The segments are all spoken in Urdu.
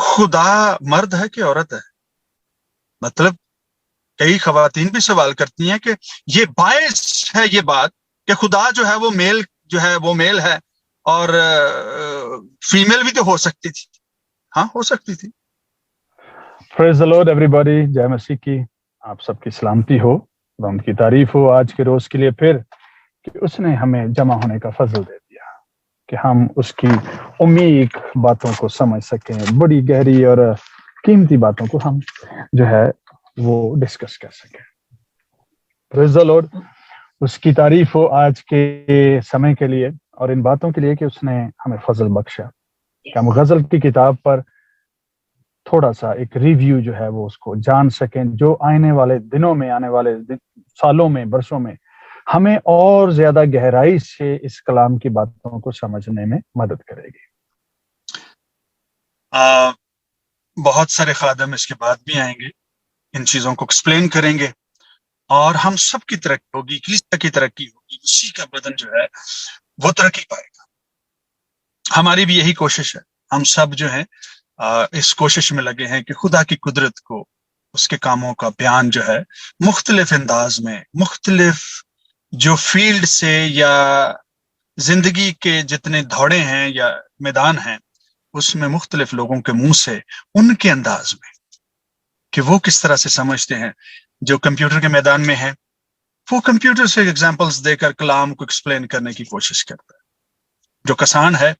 خدا مرد ہے کہ عورت ہے؟ مطلب کئی خواتین بھی سوال کرتی ہیں کہ یہ باعث ہے یہ بات کہ خدا جو ہے وہ میل ہے اور فیمیل بھی تو ہو سکتی تھی. ہاں ہو سکتی تھی. پریز دی لارڈ ایوری باڈی. جے مسیح کی آپ سب کی سلامتی ہو، ہم کی تعریف ہو آج کے روز کے لیے پھر کہ اس نے ہمیں جمع ہونے کا فضل دے دیا کہ ہم اس کی عمیق باتوں کو سمجھ سکیں، بڑی گہری اور قیمتی باتوں کو ہم جو ہے وہ ڈسکس کر سکیں. پریز دی لارڈ. اس کی تعریف ہو آج کے سمے کے لیے اور ان باتوں کے لیے کہ اس نے ہمیں فضل بخشا کہ ہم غزل کی کتاب پر تھوڑا سا ایک ریویو جو ہے وہ اس کو جان سکیں، جو آنے والے دنوں میں، آنے والے سالوں میں، برسوں میں ہمیں اور زیادہ گہرائی سے اس کلام کی باتوں کو سمجھنے میں مدد کرے گی. بہت سارے خادم اس کے بعد بھی آئیں گے، ان چیزوں کو ایکسپلین کریں گے اور ہم سب کی ترقی ہوگی، کلیسیا کی ترقی ہوگی، اسی کا بدن جو ہے وہ ترقی پائے گا. ہماری بھی یہی کوشش ہے. ہم سب جو ہیں اس کوشش میں لگے ہیں کہ خدا کی قدرت کو، اس کے کاموں کا بیان جو ہے مختلف انداز میں، مختلف جو فیلڈ سے یا زندگی کے جتنے دھوڑے ہیں یا میدان ہیں اس میں مختلف لوگوں کے منہ سے ان کے انداز میں کہ وہ کس طرح سے سمجھتے ہیں. جو کمپیوٹر کے میدان میں ہے وہ کمپیوٹر سے ایگزامپلس دے کر کلام کو ایکسپلین کرنے کی کوشش کرتا ہے. جو کسان ہے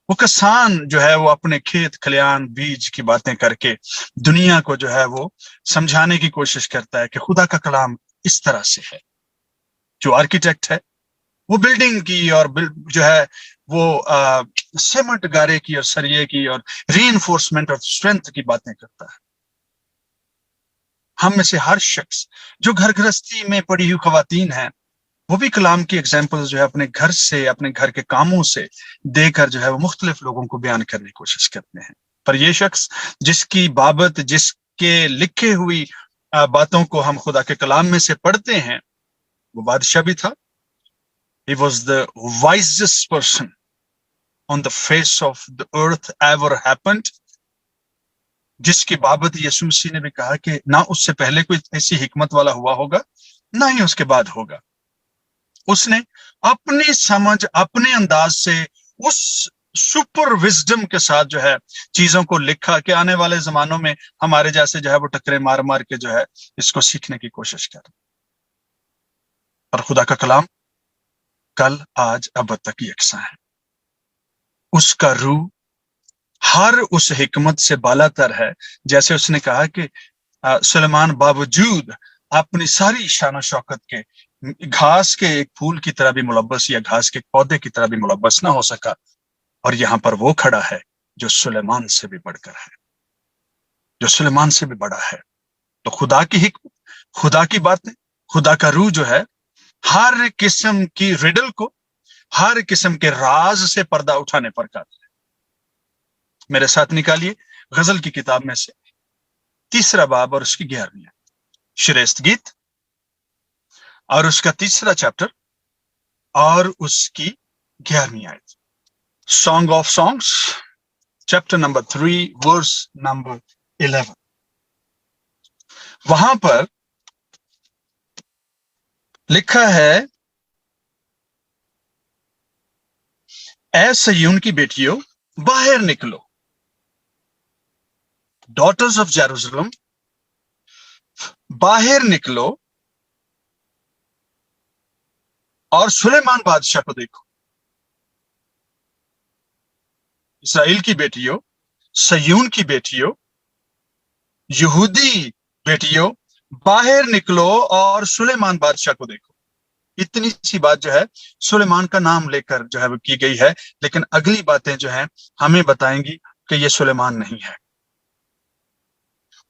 وہ کسان جو ہے وہ اپنے کھیت کھلیان بیج کی باتیں کر کے دنیا کو جو ہے وہ سمجھانے کی کوشش کرتا ہے کہ خدا کا کلام اس طرح سے ہے. جو آرکیٹیکٹ ہے وہ بلڈنگ کی اور جو ہے وہ سیمنٹ گارے کی اور سریے کی اور ری انفورسمنٹ اور اسٹرینتھ کی باتیں کرتا ہے. ہم میں سے ہر شخص جو گھر گرہستی میں پڑی ہوئی خواتین ہیں وہ بھی کلام کی ایگزامپل جو ہے اپنے گھر سے، اپنے گھر کے کاموں سے دے کر جو ہے وہ مختلف لوگوں کو بیان کرنے کی کوشش کرتے ہیں. پر یہ شخص جس کی بابت، جس کے لکھے ہوئی باتوں کو ہم خدا کے کلام میں سے پڑھتے ہیں، وہ بادشاہ بھی تھا. He was the wisest person on the face of the earth ever happened. جس کی بابت یسوع مسیح نے بھی کہا کہ نہ اس سے پہلے کوئی ایسی حکمت والا ہوا ہوگا، نہ ہی اس کے بعد ہوگا. اس نے اپنی سمجھ، اپنے انداز سے، اس سپر وزڈم کے ساتھ جو ہے چیزوں کو لکھا کہ آنے والے زمانوں میں ہمارے جیسے جو ہے وہ ٹکرے مار مار کے جو ہے اس کو سیکھنے کی کوشش کر. اور خدا کا کلام کل، آج، اب تک یکساں ہے. اس کا روح ہر اس حکمت سے بالا تر ہے. جیسے اس نے کہا کہ سلیمان باوجود اپنی ساری شان و شوکت کے گھاس کے ایک پھول کی طرح بھی ملبس یا گھاس کے پودے کی طرح بھی ملبس نہ ہو سکا، اور یہاں پر وہ کھڑا ہے جو سلیمان سے بھی بڑھ کر ہے، جو سلیمان سے بھی بڑا ہے. تو خدا کی حکمت، خدا کی باتیں، خدا کا روح جو ہے ہر قسم کی ریڈل کو، ہر قسم کے راز سے پردہ اٹھانے پر قادر ہے. میرے ساتھ نکالیے غزل کی کتاب میں سے 3 باب اور اس کی 11ویں آیت، شریشت گیت اور اس کا 3 چیپٹر اور اس کی 11ویں آیت. Song of songs chapter number 3 verse number 11. وہاں پر لکھا ہے، اے صہیون کی بیٹیوں باہر نکلو، ڈاٹرز آف جیروسلم باہر نکلو اور سلیمان بادشاہ کو دیکھو. اسرائیل کی بیٹیوں، صہیون کی بیٹیوں، یہودی بیٹیوں باہر نکلو اور سلیمان بادشاہ کو دیکھو. اتنی سی بات جو ہے سلیمان کا نام لے کر جو ہے وہ کی گئی ہے، لیکن اگلی باتیں جو ہیں ہمیں بتائیں گی کہ یہ سلیمان نہیں ہے.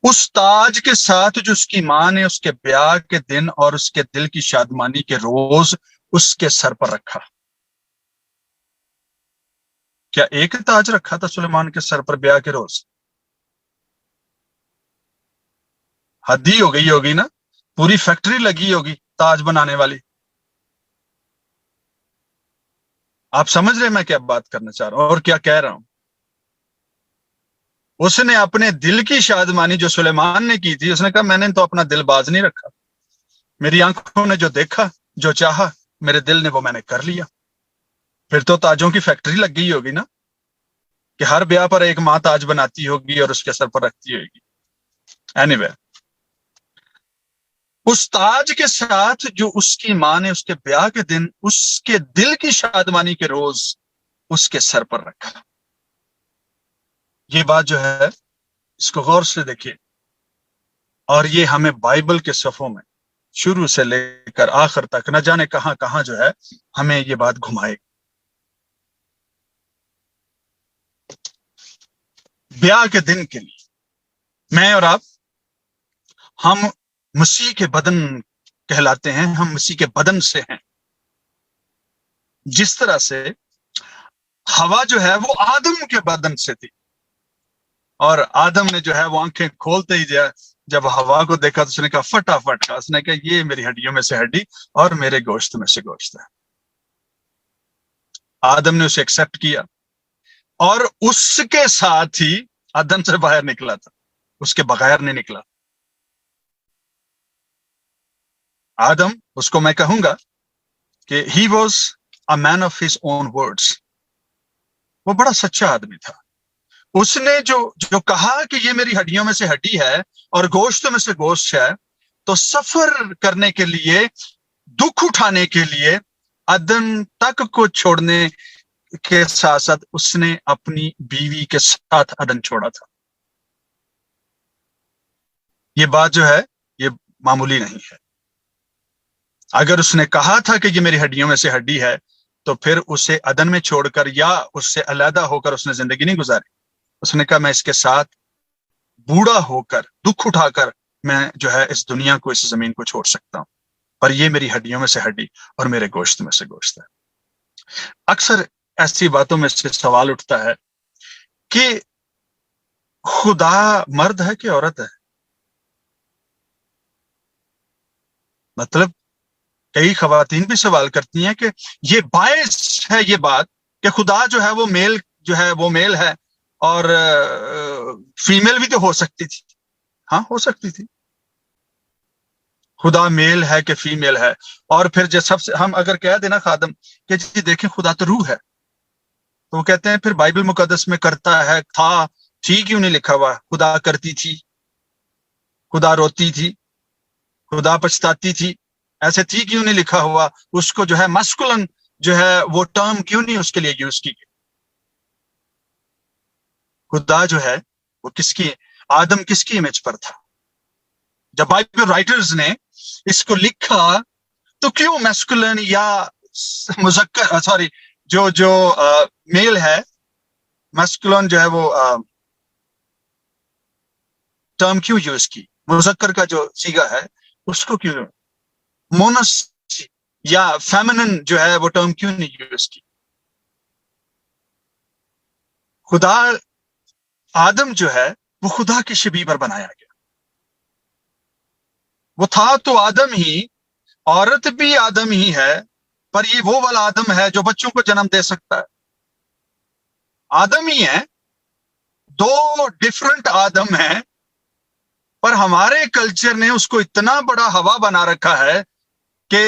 اس تاج کے ساتھ جو اس کی ماں نے اس کے بیاہ کے دن اور اس کے دل کی شادمانی کے روز اس کے سر پر رکھا. کیا ایک تاج رکھا تھا سلیمان کے سر پر بیاہ کے روز؟ حد ہی ہو گئی ہوگی نا، پوری فیکٹری لگی ہوگی تاج بنانے والی. آپ سمجھ رہے میں کیا بات کرنا چاہ رہا ہوں اور کیا کہہ رہا ہوں؟ اس نے اپنے دل کی شادمانی جو سلیمان نے کی تھی، اس نے کہا میں نے تو اپنا دل باز نہیں رکھا، میری آنکھوں نے جو دیکھا، جو چاہا، میرے دل نے وہ میں نے کر لیا۔ پھر تو تاجوں کی فیکٹری لگ گئی ہوگی نا، کہ ہر بیاہ پر ایک ماں تاج بناتی ہوگی اور اس کے سر پر رکھتی ہوگی۔ اینیوے، اس تاج کے ساتھ جو اس کی ماں نے اس کے بیاہ کے دن اس کے دل کی شادمانی کے روز اس کے سر پر رکھا۔ یہ بات جو ہے اس کو غور سے دیکھیے، اور یہ ہمیں بائبل کے صفحوں میں شروع سے لے کر آخر تک نہ جانے کہاں کہاں جو ہے ہمیں یہ بات گھمائے گی۔ بیاہ کے دن کے لیے میں اور آپ، ہم مسیح کے بدن کہلاتے ہیں، ہم مسیح کے بدن سے ہیں۔ جس طرح سے ہوا جو ہے وہ آدم کے بدن سے تھی، اور آدم نے جو ہے وہ آنکھیں کھولتے ہی جب ہوا کو دیکھا تو اس نے کہا فٹافٹ کا، اس نے کہا یہ میری ہڈیوں میں سے ہڈی اور میرے گوشت میں سے گوشت ہے۔ آدم نے اسے ایکسپٹ کیا، اور اس کے ساتھ ہی عدن سے باہر نکلا تھا، اس کے بغیر نہیں نکلا۔ آدم، اس کو میں کہوں گا کہ he was a man of his own words، وہ بڑا سچا آدمی تھا۔ اس نے جو کہا کہ یہ میری ہڈیوں میں سے ہڈی ہے اور گوشت میں سے گوشت ہے، تو سفر کرنے کے لیے، دکھ اٹھانے کے لیے، عدن تک کو چھوڑنے کے ساتھ ساتھ اس نے اپنی بیوی کے ساتھ عدن چھوڑا تھا۔ یہ بات جو ہے یہ معمولی نہیں ہے۔ اگر اس نے کہا تھا کہ یہ میری ہڈیوں میں سے ہڈی ہے، تو پھر اسے عدن میں چھوڑ کر یا اس سے علیحدہ ہو کر اس نے زندگی نہیں گزاری۔ اس نے کہا میں اس کے ساتھ بوڑھا ہو کر، دکھ اٹھا کر میں جو ہے اس دنیا کو، اس زمین کو چھوڑ سکتا ہوں، پر یہ میری ہڈیوں میں سے ہڈی اور میرے گوشت میں سے گوشت ہے۔ اکثر ایسی باتوں میں سے سوال اٹھتا ہے کہ خدا مرد ہے کہ عورت ہے؟ مطلب کئی خواتین بھی سوال کرتی ہیں کہ یہ باعث ہے یہ بات کہ خدا جو ہے وہ میل ہے اور فیمیل بھی تو ہو سکتی تھی۔ ہاں، ہو سکتی تھی، خدا میل ہے کہ فیمیل ہے۔ اور پھر جو سب سے ہم اگر کہہ دینا خادم کہ جی دیکھیں خدا تو روح ہے، تو وہ کہتے ہیں پھر بائبل مقدس میں کرتا ہے تھا، ٹھیک کیوں نہیں لکھا ہوا؟ خدا کرتی تھی، خدا روتی تھی، خدا پچھتاتی تھی، ایسے تھی کیوں نہیں لکھا ہوا؟ اس کو جو ہے مسکولن جو ہے وہ ٹرم کیوں نہیں اس کے لیے یوز کی گئی؟ خدا جو ہے وہ آدم کس کی امیج پر تھا؟ جب بائبل رائٹرز نے اس کو لکھا تو کیوں میسکولن یا مذکر جو میل ہے، میسکولن جو ہے وہ ٹرم کیوں یوز کی؟ مذکر کا جو صیغہ ہے اس کو کیوں، مونس یا فیمنن جو ہے وہ ٹرم کیوں نہیں یوز کی؟ خدا آدم جو ہے وہ خدا کی شبیہ پر بنایا گیا، وہ تھا تو آدم ہی، عورت بھی آدم ہی ہے، پر یہ وہ والا آدم ہے جو بچوں کو جنم دے سکتا ہے۔ آدم ہی ہے، دو ڈیفرنٹ آدم ہیں، پر ہمارے کلچر نے اس کو اتنا بڑا ہوا بنا رکھا ہے کہ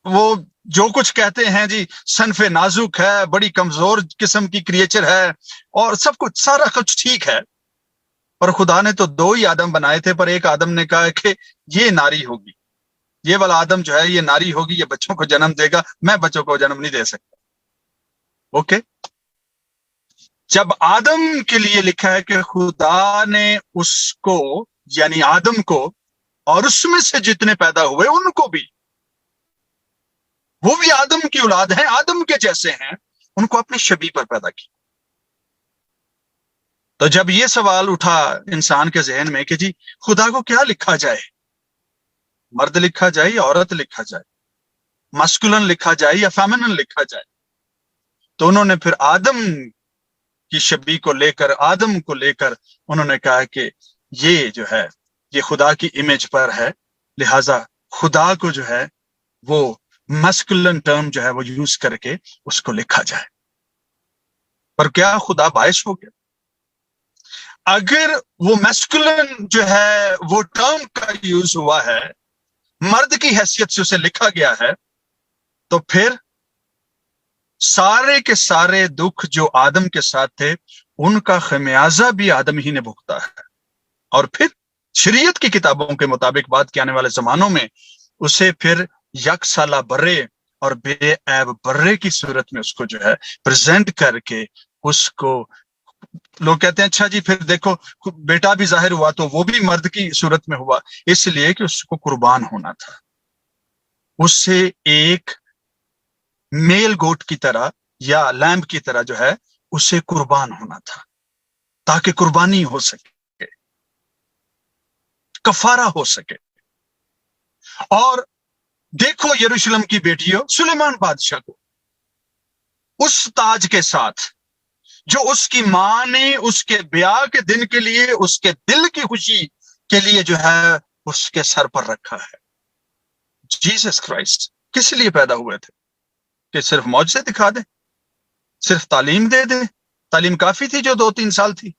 وہ جو کچھ کہتے ہیں جی صنف نازک ہے، بڑی کمزور قسم کی کریچر ہے، اور سب کچھ سارا کچھ ٹھیک ہے، پر خدا نے تو دو ہی آدم بنائے تھے، پر ایک آدم نے کہا کہ یہ ناری ہوگی، یہ والا آدم جو ہے یہ ناری ہوگی، یہ بچوں کو جنم دے گا، میں بچوں کو جنم نہیں دے سکتا۔ اوکے، جب آدم کے لیے لکھا ہے کہ خدا نے اس کو یعنی آدم کو اور اس میں سے جتنے پیدا ہوئے ان کو بھی، وہ بھی آدم کی اولاد ہیں، آدم کے جیسے ہیں، ان کو اپنی شبیہ پر پیدا کیا۔ تو جب یہ سوال اٹھا انسان کے ذہن میں کہ جی خدا کو کیا لکھا جائے، مرد لکھا جائے یا عورت لکھا جائے، مسکولن لکھا جائے یا فیمنن لکھا جائے، تو انہوں نے پھر آدم کی شبیہ کو لے کر، آدم کو لے کر انہوں نے کہا کہ یہ جو ہے یہ خدا کی امیج پر ہے، لہٰذا خدا کو جو ہے وہ مسکولن ٹرم جو ہے وہ یوز کر کے اس کو لکھا جائے۔ پر کیا خدا باعث ہو گیا؟ اگر وہ میسکولن جو ہے وہ ٹرم کا یوز ہوا ہے، مرد کی حیثیت سے اسے لکھا گیا ہے، تو پھر سارے کے سارے دکھ جو آدم کے ساتھ تھے ان کا خمیازہ بھی آدم ہی نے بھگتا ہے، اور پھر شریعت کی کتابوں کے مطابق بعد کے آنے والے زمانوں میں اسے پھر یک سالہ برے اور بے عیب برے کی صورت میں اس کو جو ہے پریزنٹ کر کے اس کو لوگ کہتے ہیں اچھا جی پھر دیکھو بیٹا بھی ظاہر ہوا تو وہ بھی مرد کی صورت میں ہوا، اس لیے کہ اس کو قربان ہونا تھا، اس سے ایک میل گوٹ کی طرح یا لیمب کی طرح جو ہے اسے قربان ہونا تھا تاکہ قربانی ہو سکے، کفارہ ہو سکے۔ اور دیکھو یروشلم کی بیٹیوں، سلیمان بادشاہ کو اس تاج کے ساتھ جو اس کی ماں نے اس کے بیاہ کے دن کے لیے اس کے دل کی خوشی کے لیے جو ہے اس کے سر پر رکھا ہے۔ جیسس کرائسٹ کس لیے پیدا ہوئے تھے؟ کہ صرف معجزے دکھا دیں، صرف تعلیم دے دیں؟ تعلیم کافی تھی جو 2-3 سال تھی؟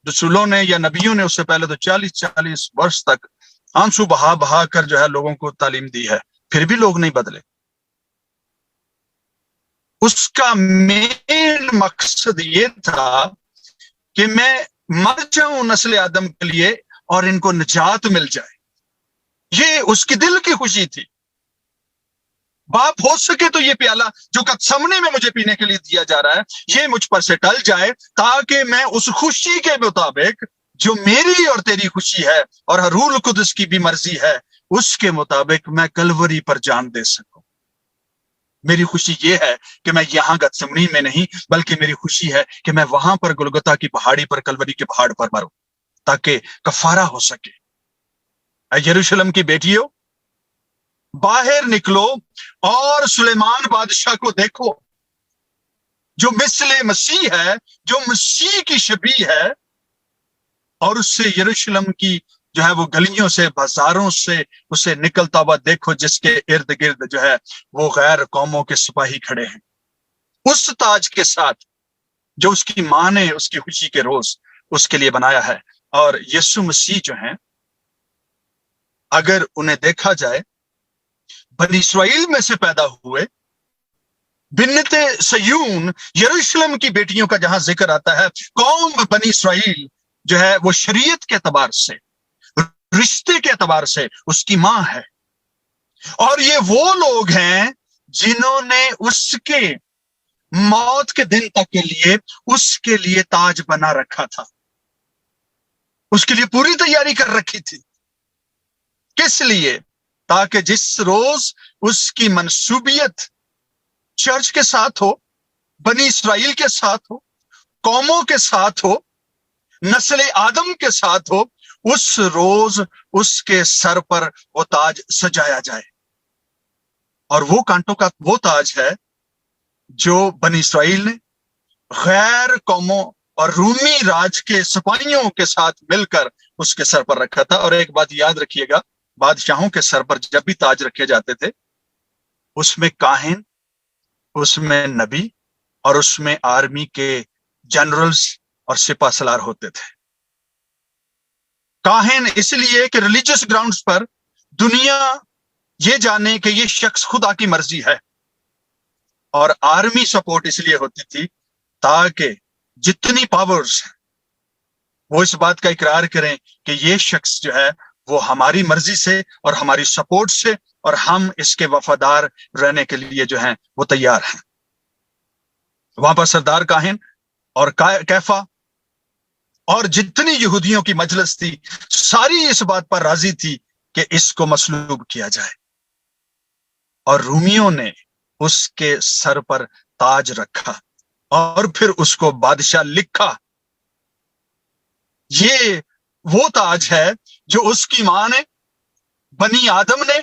رسولوں نے یا نبیوں نے اس سے پہلے تو 40 برس تک آنسو بہا بہا کر جو ہے لوگوں کو تعلیم دی ہے، پھر بھی لوگ نہیں بدلے۔ اس کا مین مقصد یہ تھا کہ میں مر جاؤں نسل آدم کے لیے اور ان کو نجات مل جائے، یہ اس کی دل کی خوشی تھی۔ باپ ہو سکے تو یہ پیالہ جو گتسمنے میں مجھے پینے کے لیے دیا جا رہا ہے یہ مجھ پر سے ٹل جائے، تاکہ میں اس خوشی کے مطابق جو میری اور تیری خوشی ہے اور روح القدس کی بھی مرضی ہے اس کے مطابق میں کلوری پر جان دے سکوں۔ میری خوشی یہ ہے کہ میں یہاں گتسمنی میں نہیں، بلکہ میری خوشی ہے کہ میں وہاں پر گلگتا کی پہاڑی پر، کلوری کے پہاڑ پر مروں تاکہ کفارہ ہو سکے۔ اے یروشلم کی بیٹیوں، باہر نکلو اور سلیمان بادشاہ کو دیکھو جو مثل مسیح ہے، جو مسیح کی شبیہ ہے، اور اس سے یروشلم کی جو ہے وہ گلیوں سے، بازاروں سے اسے نکلتا ہوا دیکھو، جس کے ارد گرد جو ہے وہ غیر قوموں کے سپاہی کھڑے ہیں، اس تاج کے ساتھ جو اس کی ماں نے اس کی خوشی کے روز اس کے لیے بنایا ہے۔ اور یسوع مسیح جو ہیں، اگر انہیں دیکھا جائے، بنی اسرائیل میں سے پیدا ہوئے، بنت سیون یروشلم کی بیٹیوں کا جہاں ذکر آتا ہے، قوم بنی اسرائیل جو ہے وہ شریعت کے اعتبار سے، رشتے کے اعتبار سے اس کی ماں ہے، اور یہ وہ لوگ ہیں جنہوں نے اس کے موت کے دن تک کے لیے اس کے لیے تاج بنا رکھا تھا، اس کے لیے پوری تیاری کر رکھی تھی۔ کس لیے؟ تاکہ جس روز اس کی منسوبیت چرچ کے ساتھ ہو، بنی اسرائیل کے ساتھ ہو، قوموں کے ساتھ ہو، نسل آدم کے ساتھ ہو، اس روز اس کے سر پر وہ تاج سجایا جائے۔ اور وہ کانٹوں کا وہ تاج ہے جو بنی اسرائیل نے غیر قوموں اور رومی راج کے سپاہیوں کے ساتھ مل کر اس کے سر پر رکھا تھا۔ اور ایک بات یاد رکھیے گا، بادشاہوں کے سر پر جب بھی تاج رکھے جاتے تھے، اس میں کاہن، اس میں نبی اور اس میں آرمی کے جنرلز اور سپہ سالار ہوتے تھے۔ کاہن اس لیے کہ ریلیجس گراؤنڈز پر دنیا یہ جانے کہ یہ شخص خدا کی مرضی ہے، اور آرمی سپورٹ اس لیے ہوتی تھی تاکہ جتنی پاورز ہیں وہ اس بات کا اقرار کریں کہ یہ شخص جو ہے وہ ہماری مرضی سے اور ہماری سپورٹ سے، اور ہم اس کے وفادار رہنے کے لیے جو ہیں وہ تیار ہیں۔ وہاں پر سردار کاہن اور کیفا اور جتنی یہودیوں کی مجلس تھی، ساری اس بات پر راضی تھی کہ اس کو مصلوب کیا جائے، اور رومیوں نے اس کے سر پر تاج رکھا اور پھر اس کو بادشاہ لکھا۔ یہ وہ تاج ہے جو اس کی ماں نے، بنی آدم نے،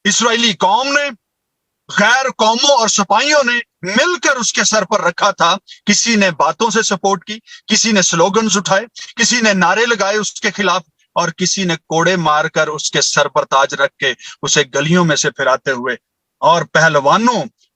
اسرائیلی قوم نے، غیر قوموں اور سپاہیوں نے مل کر اس کے سر پر رکھا تھا۔ کسی نے باتوں سے سپورٹ کی، کسی نے سلوگنز اٹھائے، کسی نے نعرے لگائے اس کے خلاف، اور کسی نے کوڑے مار کر اس کے سر پر تاج رکھ کے اسے گلیوں میں سے پھراتے ہوئے، اور پہلوانوں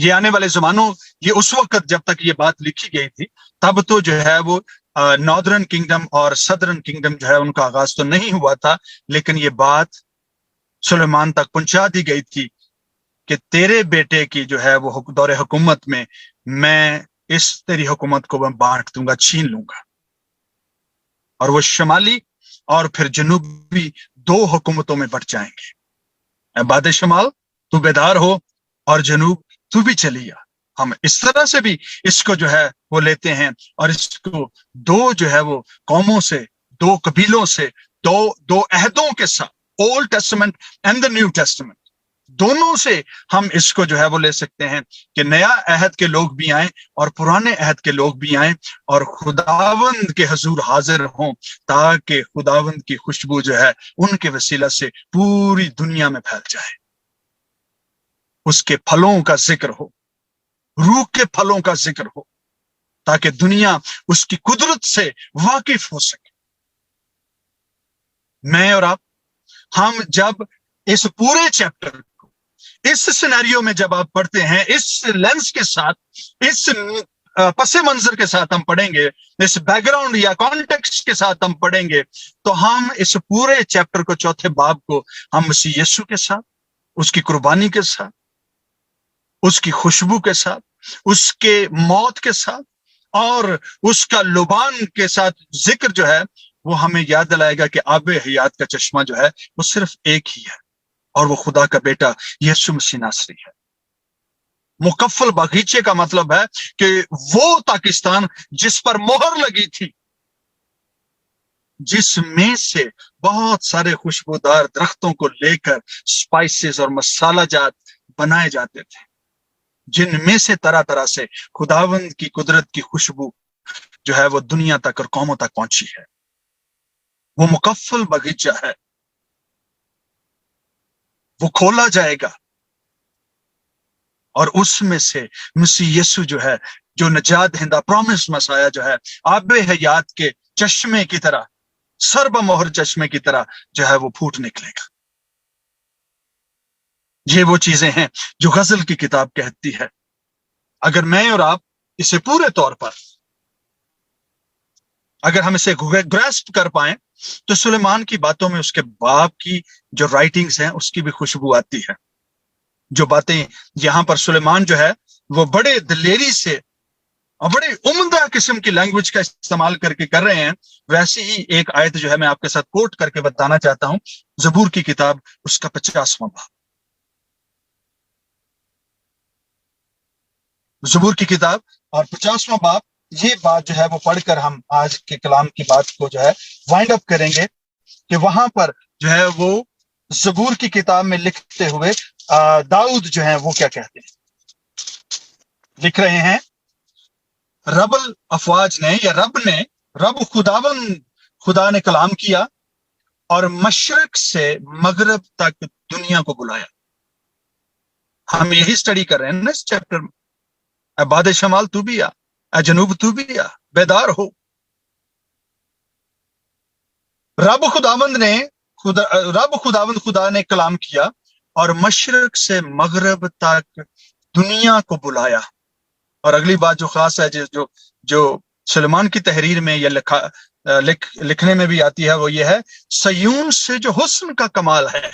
یہ آنے والے زمانوں، یہ اس وقت جب تک یہ بات لکھی گئی تھی تب تو جو ہے وہ ناردرن کنگڈم اور سدرن کنگڈم جو ہے ان کا آغاز تو نہیں ہوا تھا، لیکن یہ بات سلیمان تک پہنچا دی گئی تھی کہ تیرے بیٹے کی جو ہے وہ دور حکومت میں اس تیری حکومت کو میں بانٹ دوں گا، چھین لوں گا، اور وہ شمالی اور پھر جنوبی 2 حکومتوں میں بٹ جائیں گے۔ اے باد شمال تو بیدار ہو، اور جنوب تو بھی چلی آ۔ ہم اس طرح سے بھی اس کو جو ہے وہ لیتے ہیں، اور اس کو 2 جو ہے وہ قوموں سے، 2 قبیلوں سے، دو عہدوں کے ساتھ، old testament and the new testament, دونوں سے ہم اس کو جو ہے وہ لے سکتے ہیں کہ نیا عہد کے لوگ بھی آئیں اور پرانے عہد کے لوگ بھی آئیں اور خداوند کے حضور حاضر ہوں، تاکہ خداوند کی خوشبو جو ہے ان کے وسیلہ سے پوری دنیا میں پھیل جائے، اس کے پھلوں کا ذکر ہو، روح کے پھلوں کا ذکر ہو، تاکہ دنیا اس کی قدرت سے واقف ہو سکے۔ میں اور آپ، ہم جب اس پورے چیپٹر کو اس سینیریو میں جب آپ پڑھتے ہیں، اس لینس کے ساتھ، اس پس منظر کے ساتھ ہم پڑھیں گے، اس بیک گراؤنڈ یا کانٹیکسٹ کے ساتھ ہم پڑھیں گے، تو ہم اس پورے چیپٹر کو، 4 باب کو، ہم مسیح یسوع کے ساتھ، اس کی قربانی کے ساتھ، اس کی خوشبو کے ساتھ، اس کے موت کے ساتھ اور اس کا لبان کے ساتھ ذکر جو ہے وہ ہمیں یاد دلائے گا کہ آب حیات کا چشمہ جو ہے وہ صرف ایک ہی ہے، اور وہ خدا کا بیٹا یسوع مسیح ناصری ہے۔ مکفل باغیچے کا مطلب ہے کہ وہ پاکستان جس پر مہر لگی تھی، جس میں سے بہت سارے خوشبودار درختوں کو لے کر سپائسز اور مسالہ جات بنائے جاتے تھے، جن میں سے طرح طرح سے خداوند کی قدرت کی خوشبو جو ہے وہ دنیا تک اور قوموں تک پہنچی ہے۔ وہ مکفل باغیچہ ہے، وہ کھولا جائے گا، اور اس میں سے مسیح یسوع جو ہے، جو نجات دہندہ پرومس مسایا جو ہے، آب حیات کے چشمے کی طرح، سرب مہر چشمے کی طرح جو ہے وہ پھوٹ نکلے گا۔ یہ وہ چیزیں ہیں جو غزل کی کتاب کہتی ہے۔ اگر میں اور آپ اسے پورے طور پر، اگر ہم اسے گریسپ کر پائیں، تو سلیمان کی باتوں میں اس کے باپ کی جو رائٹنگز ہیں اس کی بھی خوشبو آتی ہے۔ جو باتیں یہاں پر سلیمان جو ہے وہ بڑے دلیری سے اور بڑے عمدہ قسم کی لینگویج کا استعمال کر کے کر رہے ہیں، ویسی ہی ایک آیت جو ہے میں آپ کے ساتھ کوٹ کر کے بتانا چاہتا ہوں، زبور کی کتاب اس کا 50واں باب۔ زبور کی کتاب اور 50واں باب، یہ بات جو ہے وہ پڑھ کر ہم آج کے کلام کی بات کو جو ہے وائنڈ اپ کریں گے، کہ وہاں پر جو ہے وہ زبور کی کتاب میں لکھتے ہوئے داؤد جو ہے وہ کیا کہتے ہیں، لکھ رہے ہیں، رب الافواج نے یا رب خدا نے کلام کیا اور مشرق سے مغرب تک دنیا کو بلایا۔ ہم یہی سٹڈی کر رہے ہیں نا اس چیپٹر میں۔ اے باد شمال تو بھی آ، اے جنوب تو بھی آ، بیدار ہو۔ رب خدا نے کلام کیا اور مشرق سے مغرب تک دنیا کو بلایا۔ اور اگلی بات جو خاص ہے، جو سلیمان کی تحریر میں یا لکھنے میں بھی آتی ہے، وہ یہ ہے، سیون سے جو حسن کا کمال ہے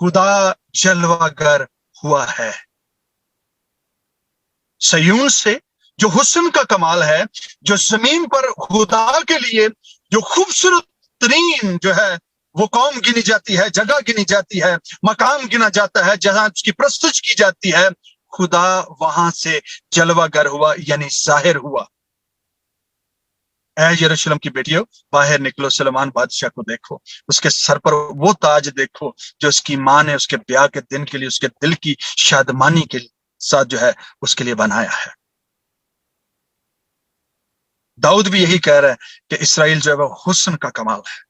خدا جلوہ گر ہوا ہے۔ سیون سے جو حسن کا کمال ہے، جو زمین پر خدا کے لیے جو خوبصورت ترین جو ہے وہ قوم گنی جاتی ہے، جگہ گنی جاتی ہے، مقام گنا جاتا ہے، جہاں اس کی پرستش کی جاتی ہے، خدا وہاں سے جلوہ گر ہوا، یعنی ظاہر ہوا۔ اے یروشلم کی بیٹیوں، باہر نکلو، سلیمان بادشاہ کو دیکھو، اس کے سر پر وہ تاج دیکھو جو اس کی ماں نے اس کے بیاہ کے دن کے لیے، اس کے دل کی شادمانی کے ساتھ جو ہے اس کے لیے بنایا ہے۔ داؤد بھی یہی کہہ رہا ہے کہ اسرائیل جو ہے وہ حسن کا کمال ہے،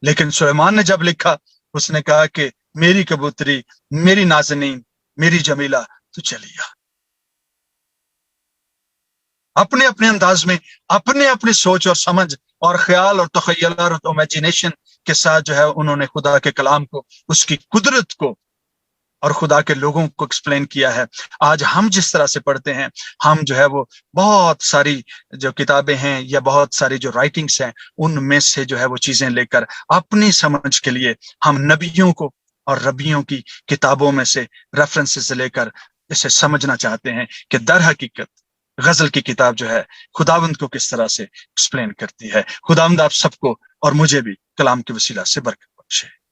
لیکن سلیمان نے جب لکھا، اس نے کہا کہ میری کبوتری، میری نازنین، میری جمیلہ، تو چلی آ۔ اپنے اپنے انداز میں، اپنے اپنی سوچ اور سمجھ اور خیال اور تخیل اور امیجینیشن کے ساتھ جو ہے انہوں نے خدا کے کلام کو، اس کی قدرت کو اور خدا کے لوگوں کو ایکسپلین کیا ہے. آج ہم جس طرح سے پڑھتے ہیں، ہم جو ہے وہ بہت ساری جو کتابیں ہیں یا بہت ساری جو رائٹنگس ہیں ان میں سے جو ہے وہ چیزیں لے کر اپنی سمجھ کے لیے ہم نبیوں کو اور ربیوں کی کتابوں میں سے ریفرنسز لے کر اسے سمجھنا چاہتے ہیں کہ در حقیقت غزل کی کتاب جو ہے خداوند کو کس طرح سے ایکسپلین کرتی ہے. خداوند آپ سب کو اور مجھے بھی کلام کے وسیلہ سے برکت بخشے.